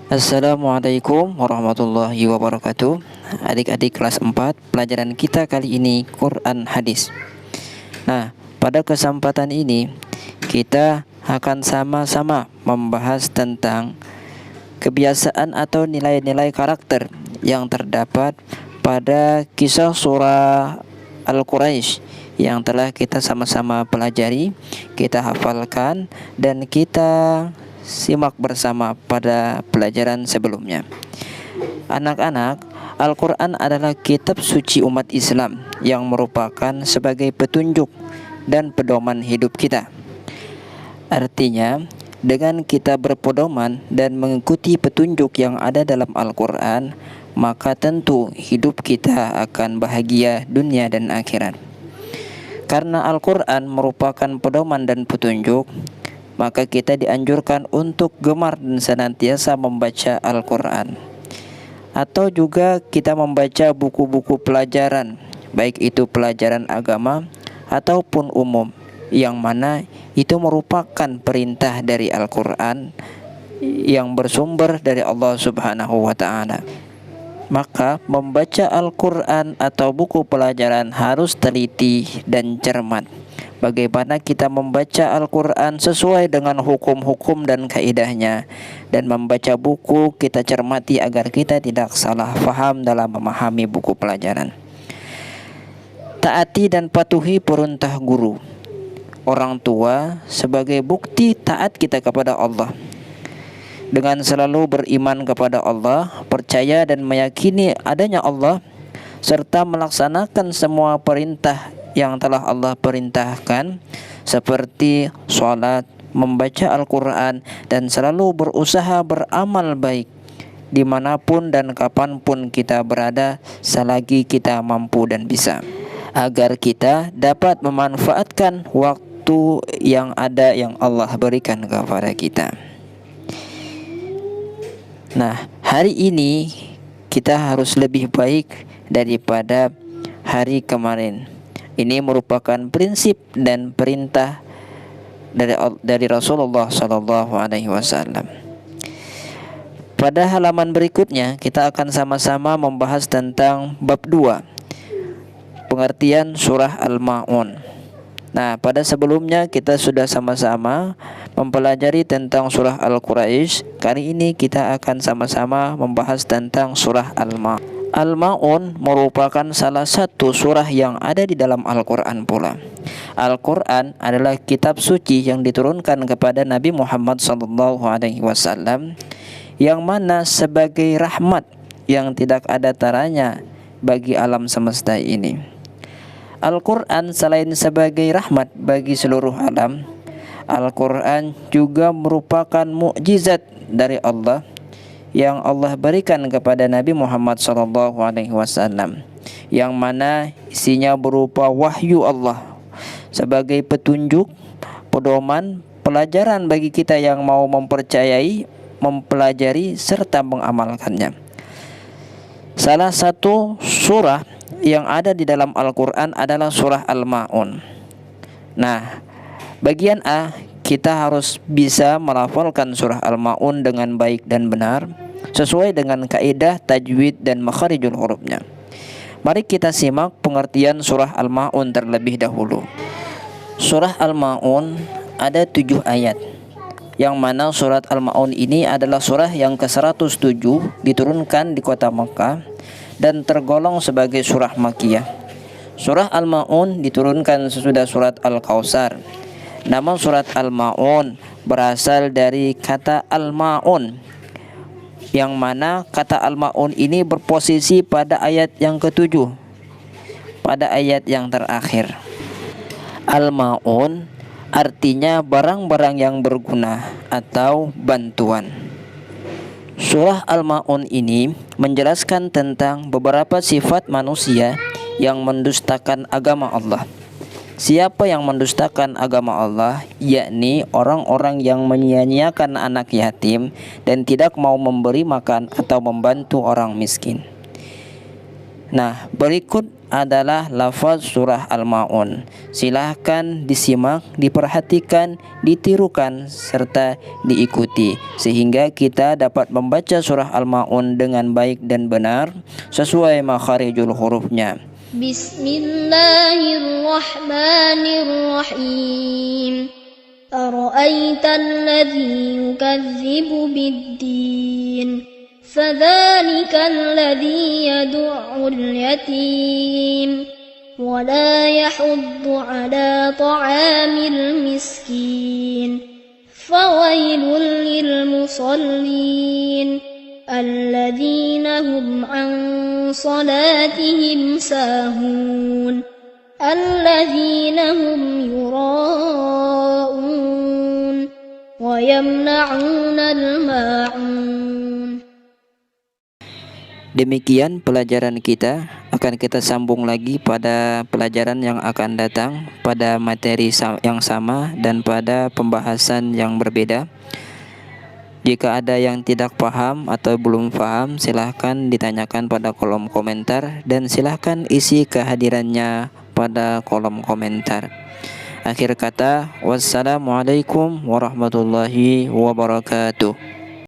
Assalamualaikum warahmatullahi wabarakatuh. Adik-adik kelas 4, pelajaran kita kali ini Quran Hadis. Nah, pada kesempatan ini kita akan sama-sama membahas tentang kebiasaan atau nilai-nilai karakter yang terdapat pada kisah surah Al-Quraisy yang telah kita sama-sama pelajari, kita hafalkan, dan kita simak bersama pada pelajaran sebelumnya. Anak-anak, Al-Quran adalah kitab suci umat Islam yang merupakan sebagai petunjuk dan pedoman hidup kita. Artinya, dengan kita berpedoman dan mengikuti petunjuk yang ada dalam Al-Quran, maka tentu hidup kita akan bahagia dunia dan akhirat. Karena Al-Quran merupakan pedoman dan petunjuk, maka kita dianjurkan untuk gemar dan senantiasa membaca Al-Quran. Atau juga kita membaca buku-buku pelajaran, baik itu pelajaran agama ataupun umum, yang mana itu merupakan perintah dari Al-Quran yang bersumber dari Allah Subhanahu wa Ta'ala. Maka membaca Al-Quran atau buku pelajaran harus teliti dan cermat. Bagaimana kita membaca Al-Quran sesuai dengan hukum-hukum dan kaidahnya, dan membaca buku kita cermati agar kita tidak salah faham dalam memahami buku pelajaran. Taati dan patuhi perintah guru, orang tua sebagai bukti taat kita kepada Allah. Dengan selalu beriman kepada Allah, percaya dan meyakini adanya Allah, serta melaksanakan semua perintah yang telah Allah perintahkan, seperti sholat, membaca Al-Quran, dan selalu berusaha beramal baik dimanapun dan kapanpun kita berada, selagi kita mampu dan bisa, agar kita dapat memanfaatkan waktu yang ada yang Allah berikan kepada kita. Nah, hari ini kita harus lebih baik daripada hari kemarin. Ini merupakan prinsip dan perintah dari Rasulullah SAW. Pada halaman berikutnya kita akan sama-sama membahas tentang bab 2, pengertian surah Al-Ma'un. Nah, pada sebelumnya kita sudah sama-sama mempelajari tentang surah Al-Quraisy. Kali ini kita akan sama-sama membahas tentang surah Al-Ma'un. Al-Ma'un merupakan salah satu surah yang ada di dalam Al-Quran pula. Al-Quran adalah kitab suci yang diturunkan kepada Nabi Muhammad SAW, yang mana sebagai rahmat yang tidak ada taranya bagi alam semesta ini. Al-Quran selain sebagai rahmat bagi seluruh alam, Al-Quran juga merupakan mukjizat dari Allah yang Allah berikan kepada Nabi Muhammad SAW, yang mana isinya berupa wahyu Allah sebagai petunjuk, pedoman, pelajaran bagi kita yang mau mempercayai, mempelajari, serta mengamalkannya. Salah satu surah yang ada di dalam Al-Quran adalah surah Al-Ma'un. Nah, bagian A, kita harus bisa melafalkan surah Al-Ma'un dengan baik dan benar, sesuai dengan kaidah tajwid dan makharijul hurufnya. Mari kita simak pengertian surah Al-Ma'un terlebih dahulu. Surah Al-Ma'un ada 7 ayat, yang mana surat Al-Ma'un ini adalah surah yang ke-107, diturunkan di kota Makkah dan tergolong sebagai surah Makkiyah. Surah Al-Ma'un diturunkan sesudah surat Al-Kautsar. Nama surat Al-Ma'un berasal dari kata Al-Ma'un, yang mana kata Al-Ma'un ini berposisi pada ayat yang ke-7, pada ayat yang terakhir. Al-Ma'un artinya barang-barang yang berguna atau bantuan. Surah Al-Ma'un ini menjelaskan tentang beberapa sifat manusia yang mendustakan agama Allah. Siapa yang mendustakan agama Allah, yakni orang-orang yang menyia-nyiakan anak yatim dan tidak mau memberi makan atau membantu orang miskin. Nah, berikut adalah lafaz surah Al-Maun. Silahkan disimak, diperhatikan, ditirukan, serta diikuti sehingga kita dapat membaca surah Al-Maun dengan baik dan benar sesuai makharijul hurufnya. Bismillahirrahmanirrahim. Ara'aita alladhi yukadzibu bid-din فذلك الذي يدع اليتيم ولا يحض على طعام المسكين فويل للمصلين الذين هم عن صلاتهم ساهون الذين هم يراءون ويمنعون الماعون. Demikian pelajaran kita, akan kita sambung lagi pada pelajaran yang akan datang pada materi yang sama dan pada pembahasan yang berbeda. Jika ada yang tidak paham atau belum paham, silahkan ditanyakan pada kolom komentar dan silahkan isi kehadirannya pada kolom komentar. Akhir kata, wassalamualaikum warahmatullahi wabarakatuh.